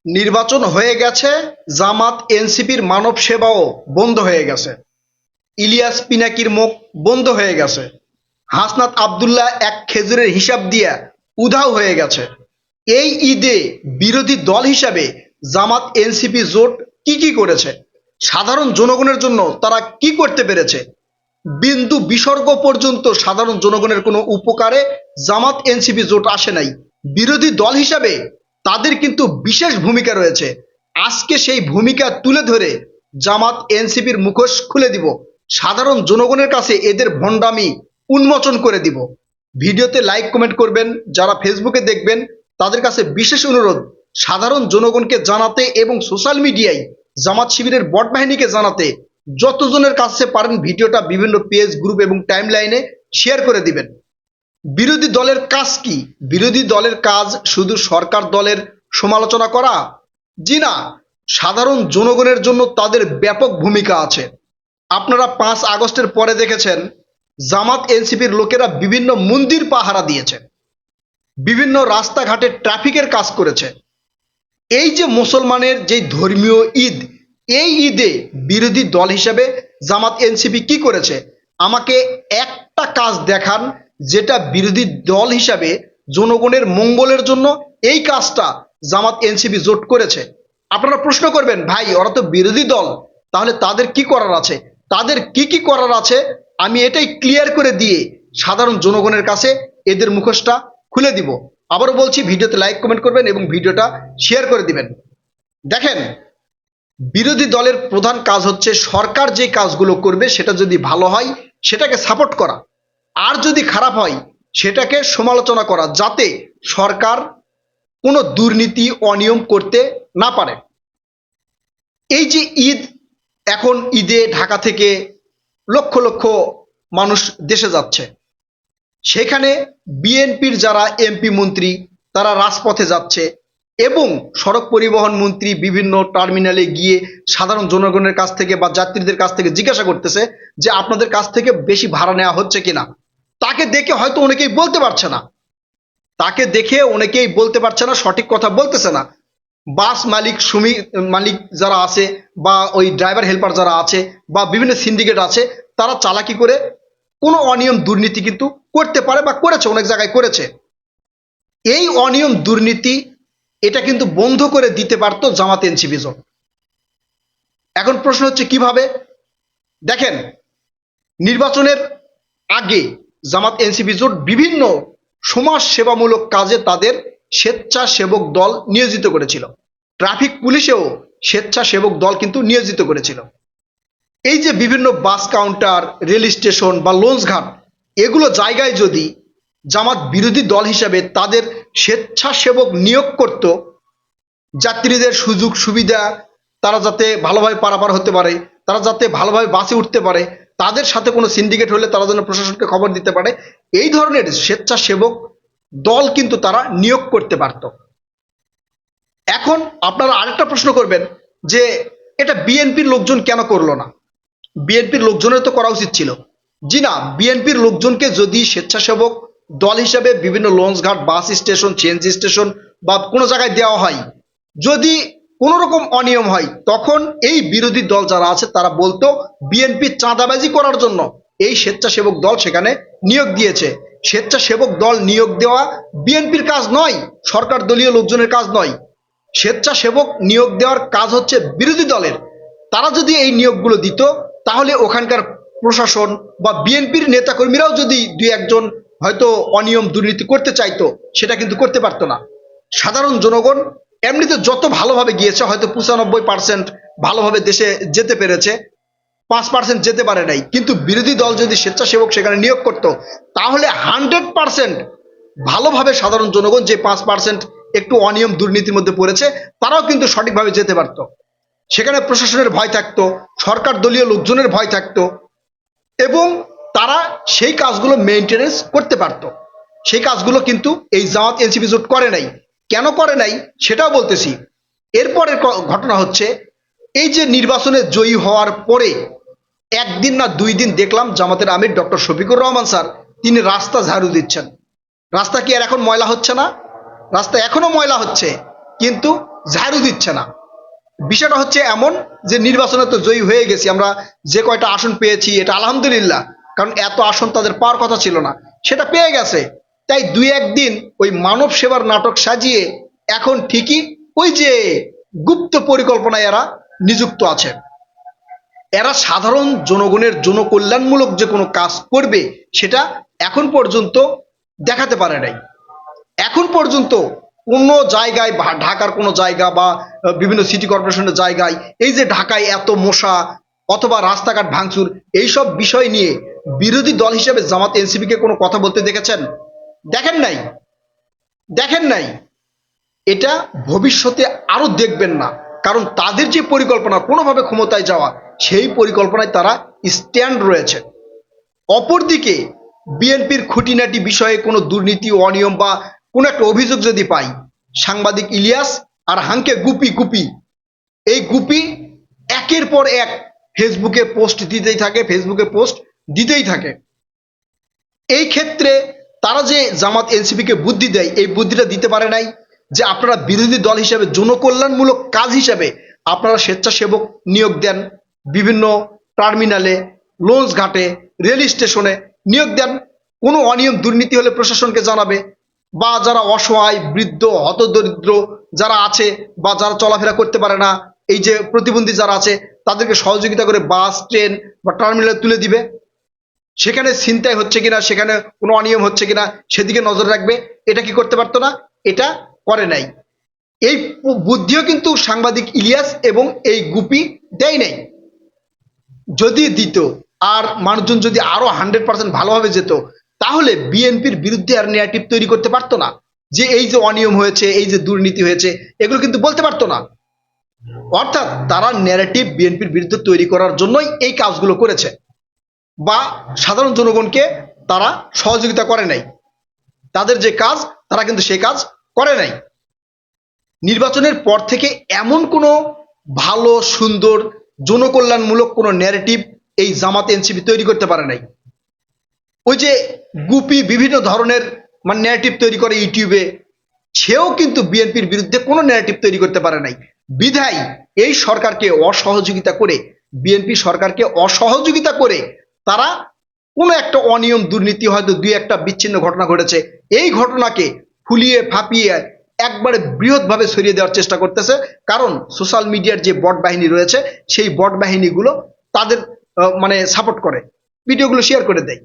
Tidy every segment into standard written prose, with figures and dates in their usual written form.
নির্বাচন হয়ে গেছে, জামাত এনসিপির মানব সেবাও বন্ধ হয়ে গেছে। ইলিয়াস পিনাকির মুখ বন্ধ হয়ে গেছে। হাসনাত আব্দুল্লাহ এক খেজুরের হিসাব দিয়া উধাও হয়ে গেছে। এই ঈদে বিরোধী দল হিসাবে জামাত এনসিপি জোট কি কি করেছে, সাধারণ জনগণের জন্য তারা কি করতে পেরেছে, বিন্দু বিসর্গ পর্যন্ত সাধারণ জনগণের কোনো উপকারে জামাত এনসিপি জোট আসে নাই। বিরোধী দল হিসাবে তাদের কিন্তু বিশেষ ভূমিকা রয়েছে। আজকে সেই ভূমিকা তুলে ধরে জামাত এনসিপির মুখোশ খুলে দিব, সাধারণ জনগণের কাছে এদের ভণ্ডামি উন্মোচন করে দিব। ভিডিওতে লাইক কমেন্ট করবেন। যারা ফেসবুকে দেখবেন তাদের কাছে বিশেষ অনুরোধ সাধারণ জনগণকে জানাতে এবং সোশ্যাল মিডিয়ায় জামাত শিবিরের বট বাহিনীকে জানাতে যতজনের কাছে পারেন ভিডিওটা বিভিন্ন পেজ, গ্রুপ এবং টাইম লাইনে শেয়ার করে দিবেন। বিরোধী দলের কাজ কি? বিরোধী দলের কাজ শুধু সরকার দলের সমালোচনা করা? জি না, সাধারণ জনগণের জন্য তাদের ব্যাপক ভূমিকা আছে। আপনারা 5 আগস্টের পরে দেখেছেন জামাত এনসিপির লোকেরা বিভিন্ন মন্দির পাহারা দিয়েছে, বিভিন্ন রাস্তাঘাটে ট্রাফিকের কাজ করেছে। এই যে মুসলমানের যে ধর্মীয় ঈদ, এই ঈদে বিরোধী দল হিসেবে জামাত এনসিপি কি করেছে? আমাকে একটা কাজ দেখান যেটা বিরোধী দল হিসাবে জনগণের মঙ্গলের জন্য এই কাজটা জামাত এনসিপি জোট করেছে। আপনারা প্রশ্ন করবেন, ভাই ওরা তো বিরোধী দল, তাহলে তাদের কি করার আছে? তাদের কি কি করার আছে আমি এটাই ক্লিয়ার করে দিয়ে সাধারণ জনগণের কাছে এদের মুখোশটা খুলে দিব। আবারও বলছি, ভিডিওতে লাইক কমেন্ট করবেন এবং ভিডিওটা শেয়ার করে দিবেন। দেখেন, বিরোধী দলের প্রধান কাজ হচ্ছে সরকার যে কাজগুলো করবে সেটা যদি ভালো হয় সেটাকে সাপোর্ট করা, আর যদি খারাপ হয় সেটাকে সমালোচনা করা, যাতে সরকার কোনো দুর্নীতি অনিয়ম করতে না পারে। এই যে ঈদ, এখন ঈদে ঢাকা থেকে লক্ষ লক্ষ মানুষ দেশে যাচ্ছে, সেখানে বিএনপির যারা এমপি মন্ত্রী তারা রাজপথে যাচ্ছে এবং সড়ক পরিবহন মন্ত্রী বিভিন্ন টার্মিনালে গিয়ে সাধারণ জনগণের কাছ থেকে বা যাত্রীদের কাছ থেকে জিজ্ঞাসা করতেছে যে আপনাদের কাছ থেকে বেশি ভাড়া নেওয়া হচ্ছে কিনা। তাকে দেখে হয়তো অনেকেই বলতে পারছে না, সঠিক কথা বলতেছে না। বাস মালিক মালিক যারা আছে বা ওই ড্রাইভার হেল্পার যারা আছে বা বিভিন্ন সিন্ডিকেট আছে, তারা চালাকি করে কোনো অনিয়ম দুর্নীতি কিন্তু করতে পারে বা করেছে, অনেক জায়গায় করেছে। এই অনিয়ম দুর্নীতি এটা কিন্তু বন্ধ করে দিতে পারতো জামাত এনসিপি জোট। এখন প্রশ্ন হচ্ছে কিভাবে? দেখেন, নির্বাচনের আগে জামাত এনসিপি জোট বিভিন্ন সমাজ সেবামূলক কাজে তাদের স্বেচ্ছাসেবক দল নিয়োজিত করেছিল। ট্রাফিক পুলিশেও স্বেচ্ছাসেবক দল কিন্তু নিয়োজিত করেছিল। এই যে বিভিন্ন বাস কাউন্টার, রেল স্টেশন বা লঞ্চ ঘাট, এগুলো জায়গায় যদি জামাত বিরোধী দল হিসাবে তাদের স্বেচ্ছাসেবক নিয়োগ করত, যাত্রীদের সুযোগ সুবিধা, তারা যাতে ভালোভাবে পারাপার হতে পারে, তারা যাতে ভালোভাবে বাসে উঠতে পারে, তাদের সাথে কোনো সিন্ডিকেট হলে তারা যেন প্রশাসনকে খবর দিতে পারে, এই ধরনের স্বেচ্ছাসেবক দল কিন্তু তারা নিয়োগ করতে পারত। এখন আপনারা আরেকটা প্রশ্ন করবেন যে এটা বিএনপির লোকজন কেন করলো না? বিএনপির লোকজনের তো করা উচিত ছিল। জি না, বিএনপির লোকজনকে যদি স্বেচ্ছাসেবক দল হিসাবে বিভিন্ন লঞ্চ ঘাট, বাস স্টেশন, সিএনজি স্টেশন বা কোনো জায়গায় দেওয়া হয়, যদি কোনো রকম অনিয়ম হয় তখন এই বিরোধী দল যারা আছে তারা বলতো বিএনপি চাঁদাবাজি করার জন্য এই স্বেচ্ছাসেবক দল সেখানে নিয়োগ দিয়েছে। স্বেচ্ছাসেবক দল নিয়োগ দেওয়া বিএনপির কাজ নয়, সরকার দলীয় লোকজনের কাজ নয়। স্বেচ্ছাসেবক নিয়োগ দেওয়ার কাজ হচ্ছে বিরোধী দলের। তারা যদি এই নিয়োগগুলো দিত তাহলে ওখানকার প্রশাসন বা বিএনপির নেতাকর্মীরাও যদি দুই একজন হয়তো অনিয়ম দুর্নীতি করতে চাইতো সেটা কিন্তু করতে পারতো না। সাধারণ জনগণ এমনিতে যত ভালোভাবে গিয়েছে, হয়তো 95% ভালোভাবে দেশে যেতে পেরেছে, 5% যেতে পারে নাই, কিন্তু বিরোধী দল যদি স্বেচ্ছাসেবক সেখানে নিয়োগ করত তাহলে 100% ভালোভাবে সাধারণ জনগণ, যে 5% একটু অনিয়ম দুর্নীতির মধ্যে পড়েছে, তারাও কিন্তু সঠিকভাবে যেতে পারত। সেখানে প্রশাসনের ভয় থাকতো, সরকার দলীয় লোকজনের ভয় থাকতো এবং তারা সেই কাজগুলো মেনটেনেন্স করতে পারত। সেই কাজগুলো কিন্তু এই জামাত এনসিপি জোট করে নাই। কেন করে নাই সেটাও বলতেছি। এরপরের ঘটনা হচ্ছে, এই যে নির্বাচনে জয়ী হওয়ার পরে একদিন না 2 দিন দেখলাম জামাতের আমির ডক্টর শফিকুর রহমান স্যার তিনি রাস্তা ঝাড়ু দিচ্ছেন। রাস্তা কি আর এখন ময়লা হচ্ছে না? রাস্তা এখনো ময়লা হচ্ছে, কিন্তু ঝাড়ু দিচ্ছে না। বিষয়টা হচ্ছে এমন যে নির্বাচনে তো জয়ী হয়ে গেছি আমরা, যে কয়টা আসন পেয়েছি এটা আলহামদুলিল্লাহ, কারণ এত আসন তাদের পাওয়ার কথা ছিল না, সেটা পেয়ে গেছে। তাই দুই একদিন ওই মানব সেবার নাটক সাজিয়ে এখন ঠিকই ওই যে গুপ্ত পরিকল্পনায় এরা নিযুক্ত আছে। এরা সাধারণ জনগণের জনকল্যাণমূলক যে কোনো কাজ করবে সেটা এখন পর্যন্ত দেখাতে পারে নাই। এখন পর্যন্ত কোনো জায়গায় ঢাকার কোনো জায়গা বা বিভিন্ন সিটি কর্পোরেশনের জায়গায় এই যে ঢাকায় এত মশা অথবা রাস্তাঘাট ভাঙচুর এইসব বিষয় নিয়ে বিরোধী দল হিসেবে জামাত এনসিপিকে কোনো কথা বলতে দেখেছেন? দেখেন নাই, দেখেন নাই। এটা ভবিষ্যতে আরো দেখবেন না, কারণ তাদের যে পরিকল্পনা কোনোভাবে ক্ষমতায় যাওয়া, সেই পরিকল্পনায় তারা স্ট্যান্ড রয়েছে। অপরদিকে বিএনপির খুঁটিনাটি বিষয়ে কোনো দুর্নীতি অনিয়ম বা কোনো একটা অভিযোগ যদি পাই, সাংবাদিক ইলিয়াস আর হাঙ্কে গুপি গুপি, এই গুপি একের পর এক ফেসবুকে পোস্ট দিতেই থাকে, ফেসবুকে পোস্ট দিতেই থাকে। এই ক্ষেত্রে তারা যে জামাত এনসিপিকে বুদ্ধি দেয়, এই বুদ্ধিটা দিতে পারে নাই যে আপনারা বিরোধী দল হিসেবে জনকল্যাণমূলক কাজ হিসেবে আপনারা স্বেচ্ছাসেবক নিয়োগ দেন, বিভিন্ন টার্মিনালে, লঞ্চ ঘাটে, রেল স্টেশনে নিয়োগ দেন। কোনো অনিয়ম দুর্নীতি হলে প্রশাসনকে জানাবে, বা যারা অসহায় বৃদ্ধ হতদরিদ্র যারা আছে বা যারা চলাফেরা করতে পারে না, এই যে প্রতিবন্ধী যারা আছে তাদেরকে সহযোগিতা করে বাস ট্রেন বা টার্মিনালে তুলে দিবে। সেখানে ছিনতাই হচ্ছে কিনা, সেখানে কোনো অনিয়ম হচ্ছে কিনা সেদিকে নজর রাখবে। এটা কি করতে পারতো না? এটা করে নাই। এই বুদ্ধিও কিন্তু সাংবাদিক ইলিয়াস এবং এই গুপি দেয় নাই। যদি দিত আর মানুষজন যদি আরো 100% ভালোভাবে যেত, তাহলে বিএনপির বিরুদ্ধে আর ন্যারেটিভ তৈরি করতে পারতো না যে এই যে অনিয়ম হয়েছে, এই যে দুর্নীতি হয়েছে, এগুলো কিন্তু বলতে পারতো না। অর্থাৎ তারা ন্যারেটিভ বিএনপির বিরুদ্ধে তৈরি করার জন্যই এই কাজগুলো করেছে, বা সাধারণ জনগণকে তারা সহযোগিতা করে নাই। তাদের যে কাজ তারা কিন্তু সেই কাজ করে নাই। নির্বাচনের পর থেকে এমন কোনো ভালো সুন্দর জনকল্যাণমূলক কোনো ন্যারেটিভ এই জামাত এনসিপি তৈরি করতে পারে নাই। ওই যে গুপি বিভিন্ন ধরনের মানে ন্যারেটিভ তৈরি করে ইউটিউবে, সেও কিন্তু বিএনপির বিরুদ্ধে কোনো ন্যারেটিভ তৈরি করতে পারে নাই। বিধায় এই সরকারকে অসহযোগিতা করে, বিএনপি সরকারকে অসহযোগিতা করে তারা কোনো একটা অনিয়ম দুর্নীতি হয়তো দুই একটা বিচ্ছিন্ন ঘটনা ঘটেছে, এই ঘটনাকে ফুলিয়ে ফাঁপিয়ে একবারে বৃহৎভাবে ছড়িয়ে দেওয়ার চেষ্টা করতেছে। কারণ সোশ্যাল মিডিয়ার যে বট বাহিনী রয়েছে, সেই বট বাহিনীগুলো তাদের মানে সাপোর্ট করে, ভিডিওগুলো শেয়ার করে দেয়।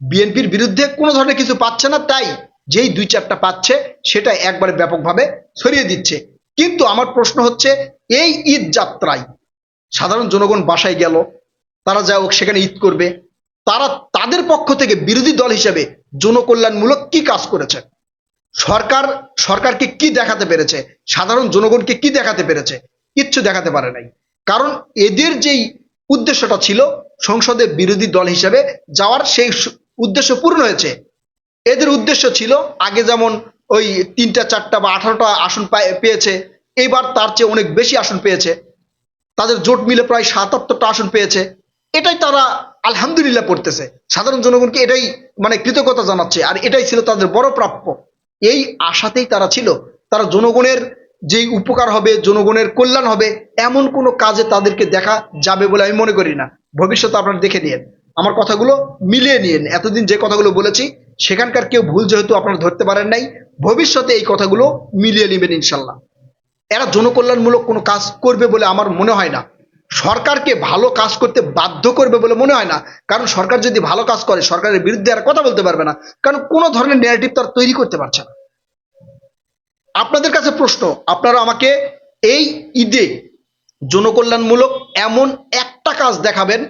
বিএনপির বিরুদ্ধে কোনো ধরনের কিছু পাচ্ছে না, তাই যেই দুই চারটা পাচ্ছে সেটা একবারে ব্যাপকভাবে ছড়িয়ে দিচ্ছে। কিন্তু আমার প্রশ্ন হচ্ছে, এই ঈদ যাত্রায় সাধারণ জনগণ বাসায় গেল, তারা যা হোক সেখানে ঈদ করবে, তারা তাদের পক্ষ থেকে বিরোধী দল হিসেবে জনকল্যাণমূলক কি কাজ করেছে? সরকার সরকারকে কি দেখাতে পেরেছে? সাধারণ জনগণকে কি দেখাতে পেরেছে? কিচ্ছু দেখাতে পারে নাই। কারণ এদের যেই উদ্দেশ্যটা ছিল সংসদে বিরোধী দল হিসেবে যাওয়ার, সেই উদ্দেশ্য পূর্ণ হয়েছে। এদের উদ্দেশ্য ছিল আগে যেমন ওই 3টা 4টা বা 18টা আসন পেয়েছে, এইবার তার চেয়ে অনেক বেশি আসন পেয়েছে। তাদের জোট মিলে প্রায় 77টা আসন পেয়েছে। এটাই তারা আলহামদুলিল্লাহ পড়তেছে, সাধারণ জনগণকে এটাই মানে কৃতজ্ঞতা জানাচ্ছে, আর এটাই ছিল তাদের বড় প্রাপ্য। এই আশাতেই তারা ছিল। তারা জনগণের যেই উপকার হবে, জনগণের কল্যাণ হবে, এমন কোনো কাজে তাদেরকে দেখা যাবে বলে আমি মনে করি না। ভবিষ্যতে আপনারা দেখে নিন, আমার কথাগুলো মিলিয়ে নিন। এতদিন যে কথাগুলো বলেছি সেখানকার কেউ ভুল যেহেতু আপনারা ধরতে পারেন নাই, ভবিষ্যতে এই কথাগুলো মিলিয়ে নেবেন ইনশাল্লাহ। এরা জনকল্যাণমূলক কোনো কাজ করবে বলে আমার মনে হয় না। সরকারকে ভালো কাজ করতে বাধ্য করবে বলে মনে হয় না। কারণ সরকার যদি ভালো কাজ করে, সরকারের বিরুদ্ধে আর কথা বলতে পারবে না, কারণ কোনো ধরনের ন্যারেটিভ তার তৈরি করতে পারছে না। আপনাদের কাছে প্রশ্ন, আপনারা আমাকে এই ঈদে জনকল্যাণমূলক এমন একটা কাজ দেখাবেন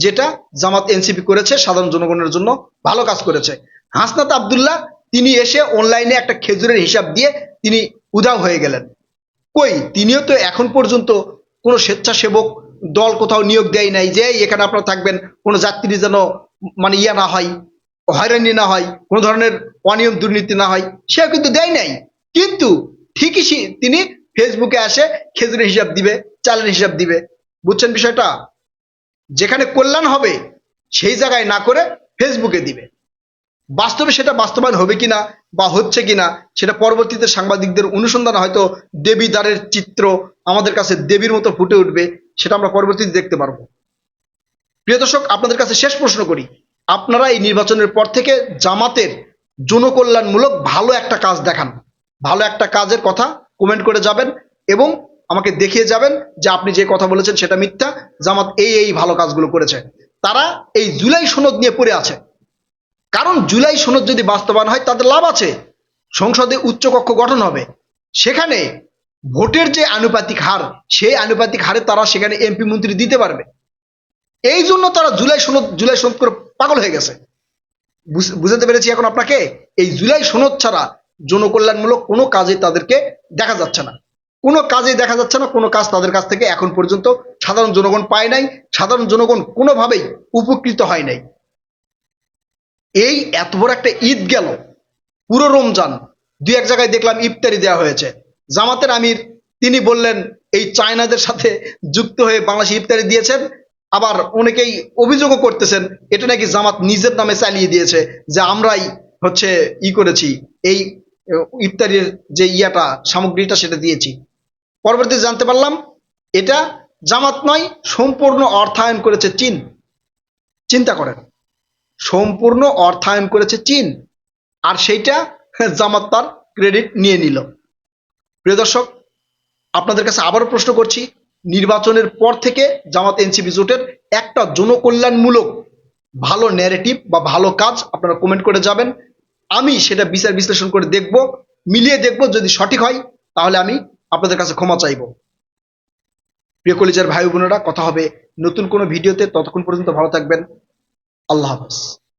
যেটা জামাত এনসিপি করেছে, সাধারণ জনগণের জন্য ভালো কাজ করেছে। হাসনাত আব্দুল্লাহ তিনি এসে অনলাইনে একটা খেজুরের হিসাব দিয়ে তিনি উধাও হয়ে গেলেন। কই, তিনিও তো এখন পর্যন্ত কোনো স্বেচ্ছাসেবক দল কোথাও নিয়োগ দেয় নাই যে এখানে আপনারা থাকবেন, কোনো যাত্রী যেন মানে ইয়া না হয়, হয়রানি না হয়, কোনো ধরনের অনিয়ম দুর্নীতি না হয়, সেও কিন্তু দেয় নাই। কিন্তু ঠিকই তিনি ফেসবুকে আসে খেজুরের হিসাব দিবে, চালের হিসাব দিবে। বুঝছেন বিষয়টা? যেখানে কল্যাণ হবে সেই জায়গায় না করে ফেসবুকে দিবে। বাস্তবে সেটা বাস্তবায়ন হবে কিনা বা হচ্ছে কিনা সেটা পরবর্তীতে সাংবাদিকদের অনুসন্ধানে হয়তো দেবীদ্বারের চিত্র আমাদের কাছে দেবীর মতো ফুটে উঠবে, সেটা আমরা পরবর্তীতে দেখতে পারবো। প্রিয় দর্শক, আপনাদের কাছে শেষ প্রশ্ন করি, আপনারা এই নির্বাচনের পর থেকে জামাতের জনকল্যাণমূলক ভালো একটা কাজ দেখান, ভালো একটা কাজের কথা কমেন্ট করে যাবেন এবং আমাকে দেখিয়ে যাবেন যে আপনি যে কথা বলেছেন সেটা মিথ্যা, জামাত এই ভালো কাজগুলো করেছে। তারা এই জুলাই সনদ নিয়ে পড়ে আছে, কারণ জুলাই সনদ যদি বাস্তবায়ন হয় তাদের লাভ আছে, সংসদে উচ্চকক্ষ গঠন হবে, সেখানে ভোটের যে আনুপাতিক হার সেই আনুপাতিক হারে তারা সেখানে এমপি মন্ত্রী দিতে পারবে। এই জন্য তারা জুলাই সনদ করে পাগল হয়ে গেছে। বুঝাতে পেরেছি এখন আপনাকে? এই জুলাই সনদ ছাড়া জনকল্যাণমূলক কোনো কাজে তাদেরকে দেখা যাচ্ছে না, কোনো কাজেই দেখা যাচ্ছে না, কোনো কাজ তাদের কাছ থেকে এখন পর্যন্ত সাধারণ জনগণ পায় নাই, সাধারণ জনগণ কোনোভাবেই উপকৃত হয় নাই। এই এত বড় একটা ঈদ গেল, পুরো রমজান, দুই এক জায়গায় দেখলাম ইফতারি দেওয়া হয়েছে, জামাতের আমির তিনি বললেন এই চায়নাদের সাথে যুক্ত হয়ে বাংলাদেশে ইফতারি দিয়েছেন। আবার অনেকেই অভিযোগও করতেছেন এটা নাকি জামাত নিজের নামে চালিয়ে দিয়েছে, যে আমরাই হচ্ছে করেছি এই ইফতারির যে সামগ্রীটা সেটা দিয়েছি। পরবর্তীতে জানতে পারলাম এটা জামাত নয়, সম্পূর্ণ অর্থায়ন করেছে চীন। চিন্তা করেন, সম্পূর্ণ অর্থায়ন করেছে চীন, আর সেইটা জামাত তার ক্রেডিট নিয়ে নিল। প্রিয় দর্শক, আপনাদের কাছে আবারও প্রশ্ন করছি, নির্বাচনের পর থেকে জামাত এনসিপি জোটের একটা জনকল্যাণমূলক ভালো ন্যারেটিভ বা ভালো কাজ আপনারা কমেন্ট করে যাবেন, আমি সেটা বিচার বিশ্লেষণ করে দেখব, মিলিয়ে দেখব, যদি সঠিক হয় তাহলে আমি আপনাদের কাছে ক্ষমা চাইব। প্রিয় কলিজার ভাই বোনেরা, কথা হবে নতুন কোনো ভিডিওতে, ততক্ষণ পর্যন্ত ভালো থাকবেন। আল্লাহ হাফেজ।